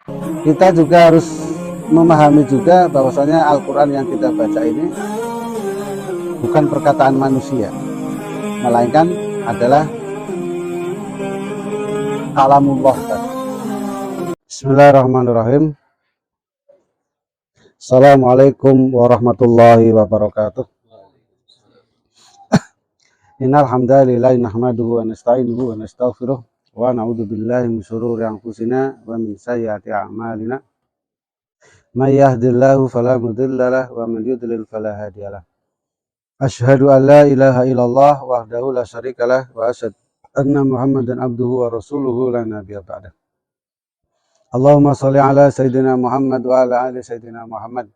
Kita juga harus memahami juga bahwasanya Al-Quran yang kita baca ini bukan perkataan manusia, melainkan adalah kalamullah. Bismillahirrahmanirrahim. Assalamualaikum warahmatullahi wabarakatuh. Innal hamdalillah nahmaduhu wa nasta'inuhu wa nastaghfiruh wa na'udzu billahi min shururi anfusina wa min sayyiati a'malina. May yahdihillahu fala mudilla lahu wa man yudlil fala hadiyalah. Asyhadu an la ilaha illallah wahdahu la syarikalah wa asyhadu anna Muhammadan abduhu wa rasuluhu la nabiyya ba'dah. Allahumma shalli ala sayyidina Muhammad wa ala ali sayyidina Muhammad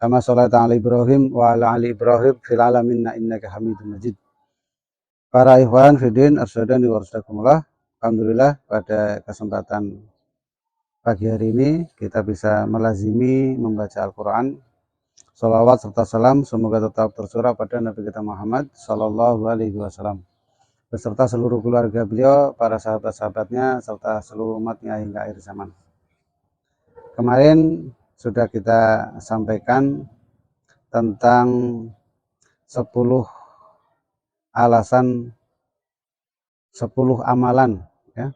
kama shallaita ala Ibrahim wa ala ali Ibrahim fil alamin innaka Hamidum Majid. Para ikhwan fiddin arsyadani wa arsyadakumullah. Alhamdulillah pada kesempatan pagi hari ini kita bisa melazimi membaca Al-Quran. Salawat serta salam semoga tetap tercurah pada Nabi kita Muhammad Sallallahu Alaihi Wasallam beserta seluruh keluarga beliau, para sahabat-sahabatnya, serta seluruh umatnya hingga akhir zaman. Kemarin sudah kita sampaikan tentang 10 alasan, 10 amalan ya,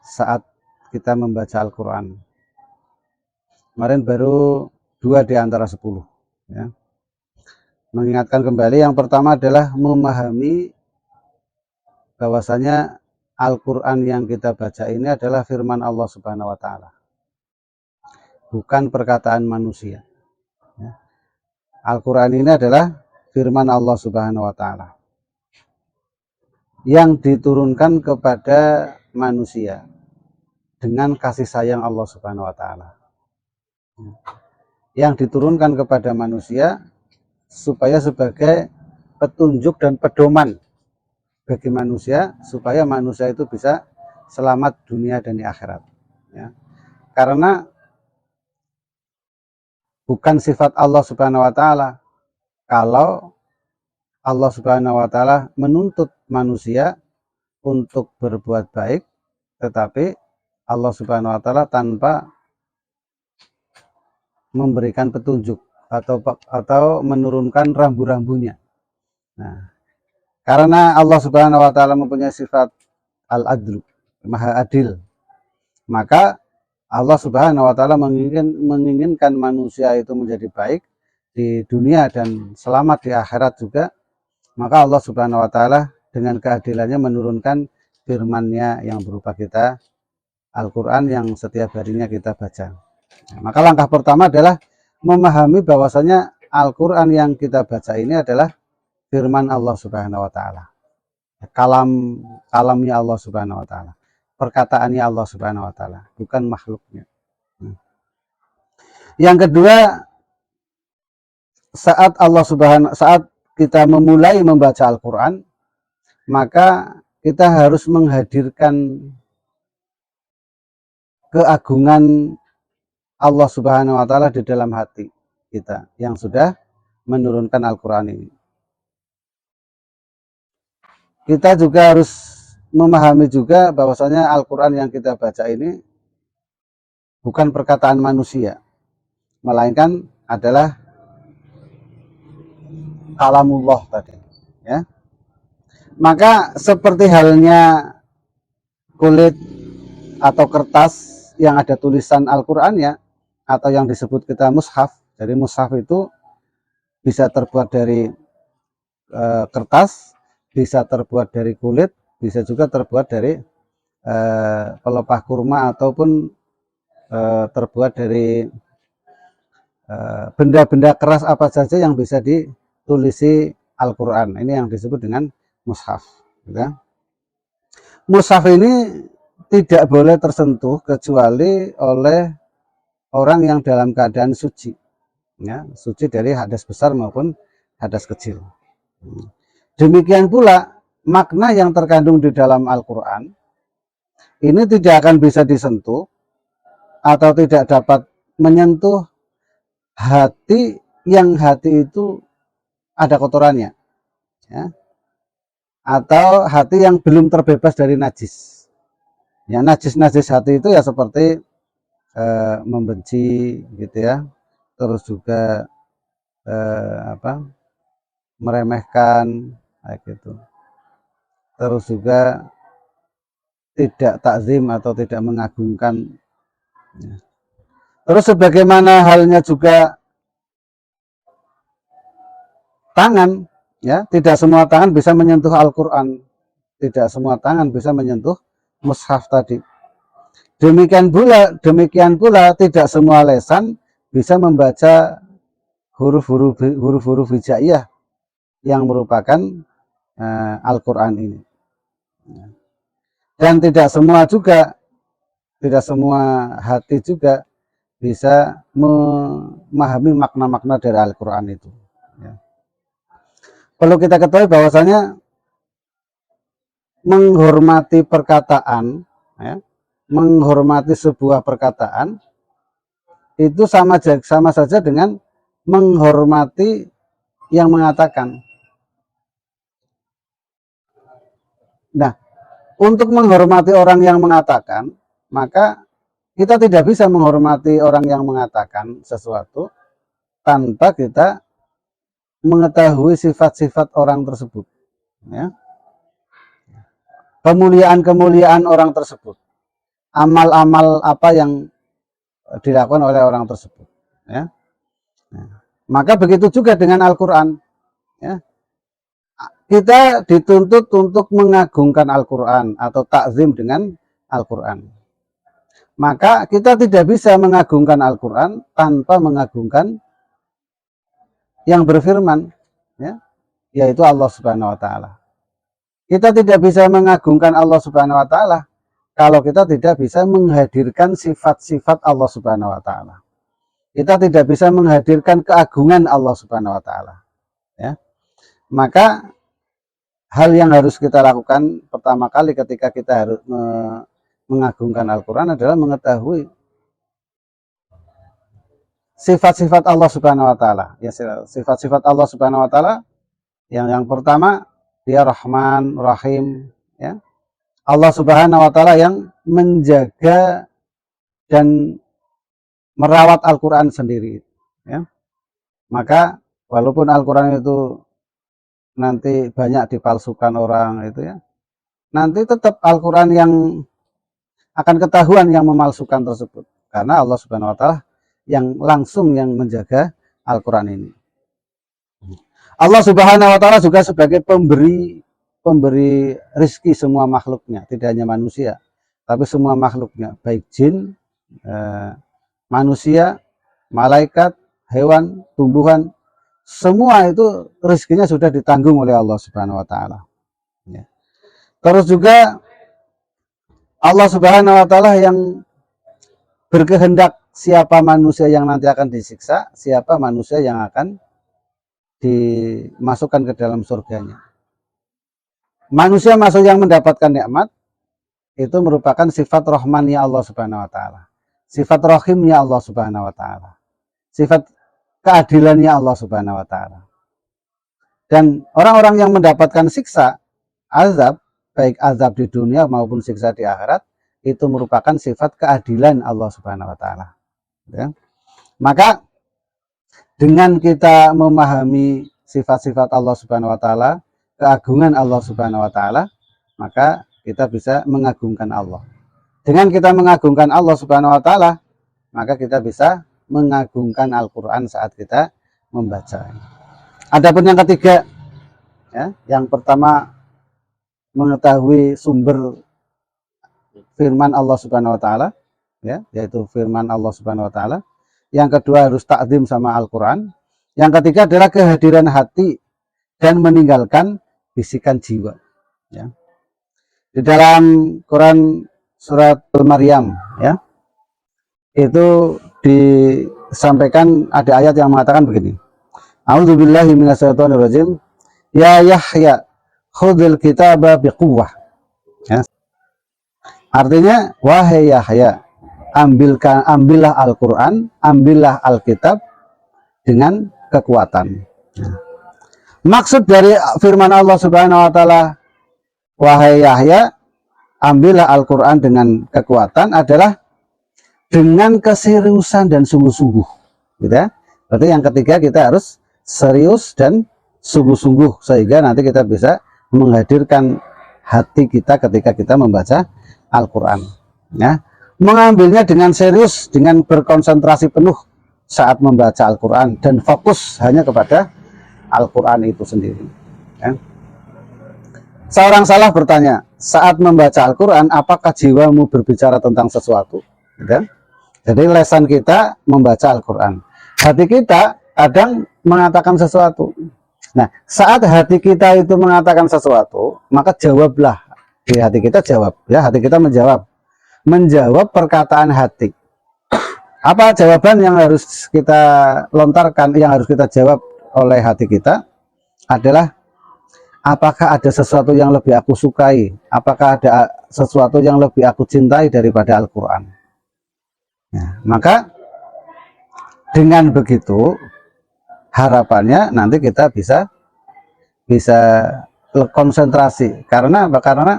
saat kita membaca Al-Quran. Kemarin baru 2 di antara 10 ya. Mengingatkan kembali, yang pertama adalah memahami bahwasanya Al-Quran yang kita baca ini adalah firman Allah Subhanahu wa Ta'ala, bukan perkataan manusia ya. Al-Quran ini adalah firman Allah Subhanahu wa Ta'ala yang diturunkan kepada manusia dengan kasih sayang Allah Subhanahu wa Ta'ala, yang diturunkan kepada manusia supaya sebagai petunjuk dan pedoman bagi manusia, supaya manusia itu bisa selamat dunia dan di akhirat ya. Karena bukan sifat Allah Subhanahu wa Ta'ala kalau Allah Subhanahu wa Ta'ala menuntut manusia untuk berbuat baik, tetapi Allah Subhanahu wa Ta'ala tanpa memberikan petunjuk atau menurunkan rambu-rambunya. Nah, karena Allah Subhanahu wa Ta'ala mempunyai sifat al-adlu, maha adil, maka Allah Subhanahu wa Ta'ala menginginkan manusia itu menjadi baik di dunia dan selamat di akhirat juga. Maka Allah Subhanahu wa Ta'ala dengan keadilannya menurunkan firman-Nya yang berupa kita Al-Quran yang setiap harinya kita baca. Nah, maka langkah pertama adalah memahami bahwasanya Al-Quran yang kita baca ini adalah firman Allah Subhanahu wa Ta'ala, kalamnya Allah Subhanahu wa Ta'ala, perkataannya Allah Subhanahu wa Ta'ala, bukan makhluknya. Yang kedua, saat kita memulai membaca Al-Quran, maka kita harus menghadirkan keagungan Allah Subhanahu wa Ta'ala di dalam hati kita yang sudah menurunkan Al-Quran ini. Kita juga harus memahami juga bahwasanya Al-Quran yang kita baca ini bukan perkataan manusia, melainkan adalah kalamullah tadi ya. Maka seperti halnya kulit atau kertas yang ada tulisan Al-Qur'annya atau yang disebut kita mushaf. Jadi mushaf itu bisa terbuat dari kertas, bisa terbuat dari kulit, bisa juga terbuat dari pelepah kurma ataupun terbuat dari benda-benda keras apa saja yang bisa ditulisi Al-Quran. Ini yang disebut dengan mushaf ya. Mushaf ini tidak boleh tersentuh kecuali oleh orang yang dalam keadaan suci ya, suci dari hadas besar maupun hadas kecil. Demikian pula makna yang terkandung di dalam Al-Quran ini tidak akan bisa disentuh atau tidak dapat menyentuh hati yang hati itu ada kotorannya ya, atau hati yang belum terbebas dari najis ya. Najis hati itu ya seperti membenci gitu ya, terus juga meremehkan kayak gitu, terus juga tidak takzim atau tidak mengagungkan ya. Terus sebagaimana halnya juga tangan ya, tidak semua tangan bisa menyentuh Al-Qur'an, tidak semua tangan bisa menyentuh mushaf tadi. Demikian pula tidak semua lesan bisa membaca huruf-huruf hijaiyah yang merupakan Al-Qur'an ini. Dan tidak semua hati juga bisa memahami makna-makna dari Al-Qur'an itu. Ya. Perlu kita ketahui bahwasanya menghormati perkataan, ya, menghormati sebuah perkataan itu sama saja dengan menghormati yang mengatakan. Nah, untuk menghormati orang yang mengatakan, maka kita tidak bisa menghormati orang yang mengatakan sesuatu tanpa kita mengetahui sifat-sifat orang tersebut, ya. Kemuliaan-kemuliaan orang tersebut, amal-amal apa yang dilakukan oleh orang tersebut, ya. Nah, maka begitu juga dengan Al-Quran, ya. Kita dituntut untuk mengagungkan Al-Quran atau takzim dengan Al-Quran. Maka kita tidak bisa mengagungkan Al-Quran tanpa mengagungkan yang berfirman, ya, yaitu Allah Subhanahu wa Ta'ala. Kita tidak bisa mengagungkan Allah Subhanahu wa Ta'ala kalau kita tidak bisa menghadirkan sifat-sifat Allah Subhanahu wa Ta'ala. Kita tidak bisa menghadirkan keagungan Allah Subhanahu wa Ta'ala, ya. Maka hal yang harus kita lakukan pertama kali ketika kita harus mengagungkan Al-Quran adalah mengetahui sifat-sifat Allah Subhanahu wa Ta'ala. Ya, sifat-sifat Allah Subhanahu wa Ta'ala yang pertama, Dia Rahman, Rahim, ya. Allah Subhanahu wa Ta'ala yang menjaga dan merawat Al-Quran sendiri, ya. Maka walaupun Al-Quran itu nanti banyak dipalsukan orang itu, ya, nanti tetap Al-Quran yang akan ketahuan yang memalsukan tersebut, karena Allah Subhanahu wa Ta'ala yang langsung yang menjaga Al-Quran ini. Allah Subhanahu wa Ta'ala juga sebagai pemberi rizki semua makhluknya, tidak hanya manusia, tapi semua makhluknya, baik jin, manusia, malaikat, hewan, tumbuhan, semua itu rizkinya sudah ditanggung oleh Allah Subhanahu wa Ta'ala, ya. Terus juga Allah Subhanahu wa Ta'ala yang berkehendak siapa manusia yang nanti akan disiksa, siapa manusia yang akan dimasukkan ke dalam surganya. Manusia masuk yang mendapatkan nikmat itu merupakan sifat rahmannya Allah Subhanahu wa Ta'ala, sifat rahimnya Allah Subhanahu wa Ta'ala, sifat keadilannya Allah Subhanahu wa Ta'ala. Dan orang-orang yang mendapatkan siksa, azab, baik azab di dunia maupun siksa di akhirat, itu merupakan sifat keadilan Allah Subhanahu wa Ta'ala, ya. Maka dengan kita memahami sifat-sifat Allah Subhanahu wa Ta'ala, keagungan Allah Subhanahu wa Ta'ala, maka kita bisa mengagungkan Allah. Dengan kita mengagungkan Allah Subhanahu wa Ta'ala, maka kita bisa mengagungkan Al-Quran saat kita membaca. Adapun yang ketiga, ya, yang pertama mengetahui sumber firman Allah Subhanahu wa Ta'ala, ya, yaitu firman Allah Subhanahu wa Ta'ala. Yang kedua harus takzim sama Al-Quran. Yang ketiga adalah kehadiran hati dan meninggalkan bisikan jiwa, ya. Di dalam Quran surat Al-Maryam, ya, itu disampaikan ada ayat yang mengatakan begini. A'udzubillahi minasyaitonirrajim. Ya Yahya, khudhil kitaba biquwwah. Ya. Artinya, wahai Yahya, ambillah Al-Quran, ambillah Alkitab dengan kekuatan. Maksud dari firman Allah Subhanahu wa Ta'ala, wahai Yahya, ambillah Al-Quran dengan kekuatan, adalah dengan keseriusan dan sungguh-sungguh, gitu ya. Berarti yang ketiga kita harus serius dan sungguh-sungguh sehingga nanti kita bisa menghadirkan hati kita ketika kita membaca Al-Quran, ya. Mengambilnya dengan serius, dengan berkonsentrasi penuh saat membaca Al-Quran dan fokus hanya kepada Al-Quran itu sendiri, ya. Seorang salaf bertanya, saat membaca Al-Quran apakah jiwamu berbicara tentang sesuatu, ya? Jadi lesan kita membaca Al-Quran, hati kita kadang mengatakan sesuatu. Nah, saat hati kita itu mengatakan sesuatu, maka jawablah di hati kita, jawab, ya. Hati kita menjawab perkataan hati. Apa jawaban yang harus kita lontarkan, yang harus kita jawab oleh hati kita adalah, apakah ada sesuatu yang lebih aku sukai, apakah ada sesuatu yang lebih aku cintai daripada Al-Quran. Nah, maka dengan begitu harapannya nanti kita bisa konsentrasi. Karena apa? Karena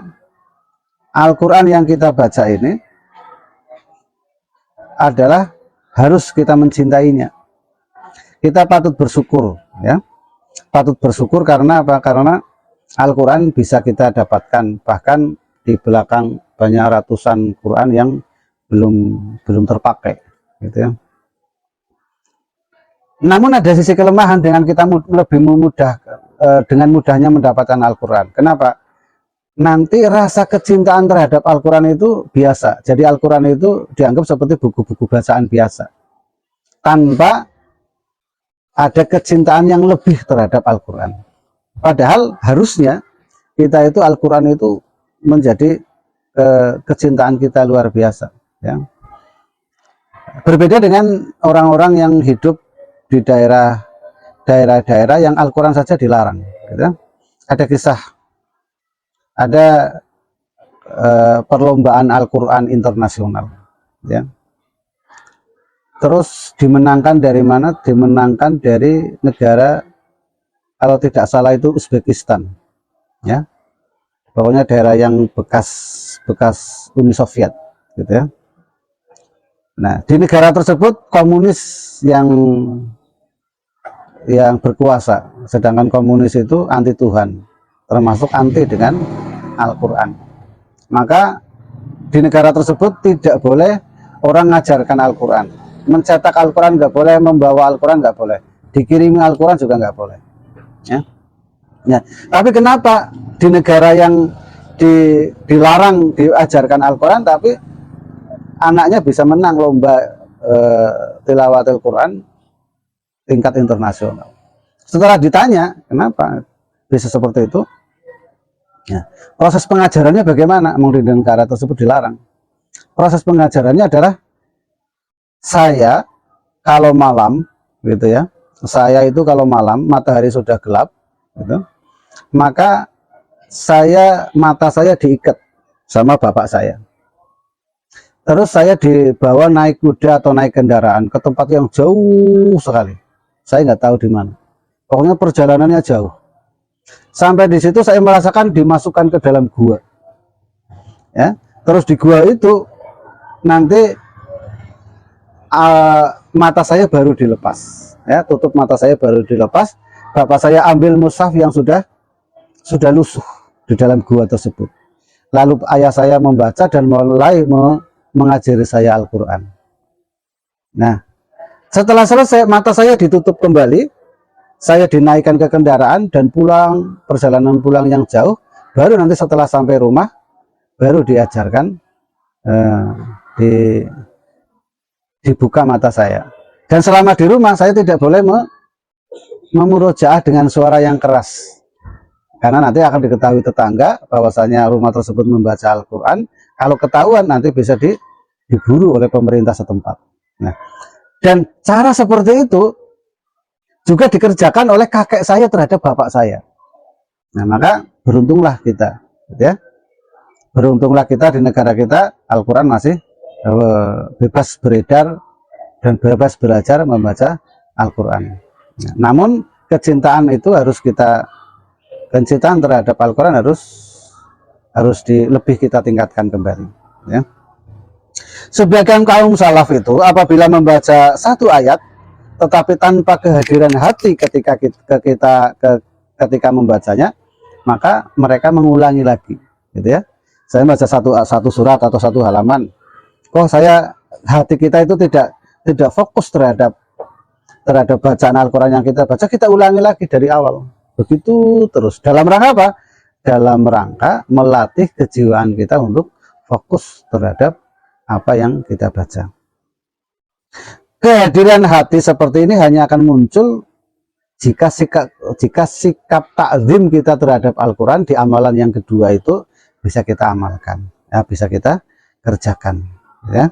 Al-Quran yang kita baca ini adalah harus kita mencintainya. Kita patut bersyukur, ya. Patut bersyukur karena apa? Karena Al-Quran bisa kita dapatkan, bahkan di belakang banyak ratusan Quran yang belum terpakai, gitu ya. Namun ada sisi kelemahan dengan kita lebih dengan mudahnya mendapatkan Al-Quran. Kenapa? Nanti rasa kecintaan terhadap Al-Quran itu biasa. Jadi Al-Quran itu dianggap seperti buku-buku bacaan biasa, tanpa ada kecintaan yang lebih terhadap Al-Quran. Padahal harusnya kita itu Al-Quran itu menjadi kecintaan kita luar biasa, ya. Berbeda dengan orang-orang yang hidup di daerah-daerah yang Al-Quran saja dilarang, gitu. Ada kisah, ada perlombaan Al-Quran internasional, ya. Terus dimenangkan dari mana? Dimenangkan dari negara, kalau tidak salah itu Uzbekistan, ya. Pokoknya daerah yang bekas Uni Soviet, gitu ya. Nah, di negara tersebut komunis yang berkuasa, sedangkan komunis itu anti Tuhan, termasuk anti dengan Al-Quran. Maka di negara tersebut tidak boleh orang mengajarkan Al-Quran, mencetak Al-Quran nggak boleh, membawa Al-Quran nggak boleh, dikirimi Al-Quran juga nggak boleh, ya. Ya, tapi kenapa di negara yang dilarang diajarkan Al-Quran, tapi anaknya bisa menang lomba tilawatil Quran tingkat internasional? Setelah ditanya kenapa bisa seperti itu, ya, proses pengajarannya bagaimana? Mau di negara tersebut dilarang. Proses pengajarannya adalah, saya kalau malam, gitu ya, saya itu kalau malam matahari sudah gelap, gitu, maka mata saya diikat sama bapak saya. Terus saya dibawa naik kuda atau naik kendaraan ke tempat yang jauh sekali. Saya nggak tahu di mana. Pokoknya perjalanannya jauh. Sampai di situ saya merasakan dimasukkan ke dalam gua, ya. Terus di gua itu nanti mata saya baru dilepas, ya. Tutup mata saya baru dilepas. Bapak saya ambil mushaf yang sudah lusuh di dalam gua tersebut. Lalu ayah saya membaca dan mulai mengajari saya Al-Quran. Nah, setelah selesai mata saya ditutup kembali, saya dinaikkan ke kendaraan dan pulang, perjalanan pulang yang jauh. Baru nanti setelah sampai rumah baru diajarkan, dibuka mata saya. Dan selama di rumah saya tidak boleh memurojaah dengan suara yang keras, karena nanti akan diketahui tetangga bahwasanya rumah tersebut membaca Al-Quran. Kalau ketahuan nanti bisa diguru oleh pemerintah setempat. Nah, dan cara seperti itu juga dikerjakan oleh kakek saya terhadap bapak saya. Nah, maka beruntunglah kita, ya. Beruntunglah kita di negara kita Al-Quran masih bebas beredar dan bebas belajar membaca Al-Quran. Nah, namun kecintaan itu kecintaan terhadap Al-Quran harus lebih kita tingkatkan kembali, ya. Sebagian kaum salaf itu apabila membaca satu ayat tetapi tanpa kehadiran hati ketika membacanya, maka mereka mengulangi lagi, gitu ya. Saya baca satu surat atau satu halaman, kok hati kita itu tidak fokus terhadap bacaan Al-Quran yang kita baca, kita ulangi lagi dari awal. Begitu terus. Dalam rangka apa? Dalam rangka melatih kejiwaan kita untuk fokus terhadap apa yang kita baca. Kehadiran hati seperti ini hanya akan muncul jika sikap takzim kita terhadap Al-Quran di amalan yang kedua itu bisa kita amalkan, ya, bisa kita kerjakan, ya.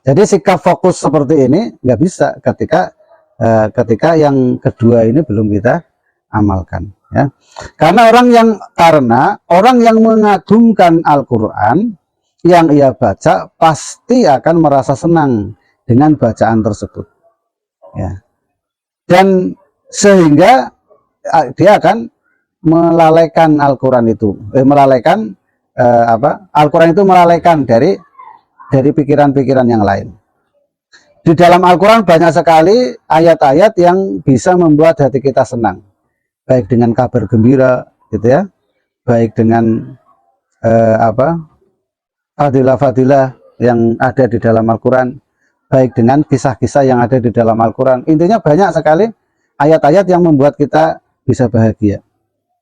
Jadi sikap fokus seperti ini nggak bisa ketika yang kedua ini belum kita amalkan, ya. Karena orang yang mengagumkan Al-Quran yang ia baca pasti akan merasa senang dengan bacaan tersebut, ya. Dan sehingga dia akan melalaikan Al-Quran itu, Al-Quran itu melalaikan dari pikiran-pikiran yang lain. Di dalam Al-Quran banyak sekali ayat-ayat yang bisa membuat hati kita senang, baik dengan kabar gembira, gitu ya, baik dengan fadilah-fadilah yang ada di dalam Al-Quran, baik dengan kisah-kisah yang ada di dalam Al-Quran. Intinya banyak sekali ayat-ayat yang membuat kita bisa bahagia,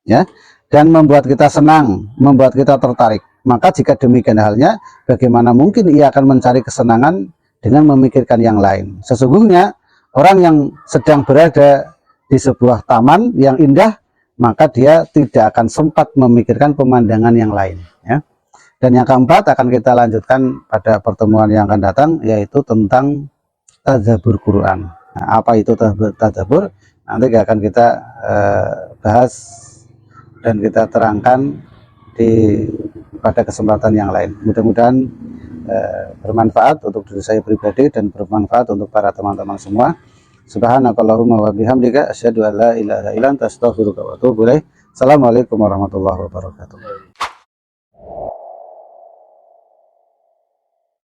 ya, dan membuat kita senang, membuat kita tertarik. Maka jika demikian halnya, bagaimana mungkin ia akan mencari kesenangan dengan memikirkan yang lain? Sesungguhnya orang yang sedang berada di sebuah taman yang indah, maka dia tidak akan sempat memikirkan pemandangan yang lain, ya. Dan yang keempat akan kita lanjutkan pada pertemuan yang akan datang, yaitu tentang tadabbur Quran. Nah, apa itu tadabbur? Nanti akan kita bahas dan kita terangkan pada kesempatan yang lain. Mudah-mudahan bermanfaat untuk diri saya pribadi dan bermanfaat untuk para teman-teman semua. Subhanakallahumma wa bihamdika asyhadu an la ilaha illa anta astaghfiruka wa atubu ilaik. Assalamualaikum warahmatullahi wabarakatuh.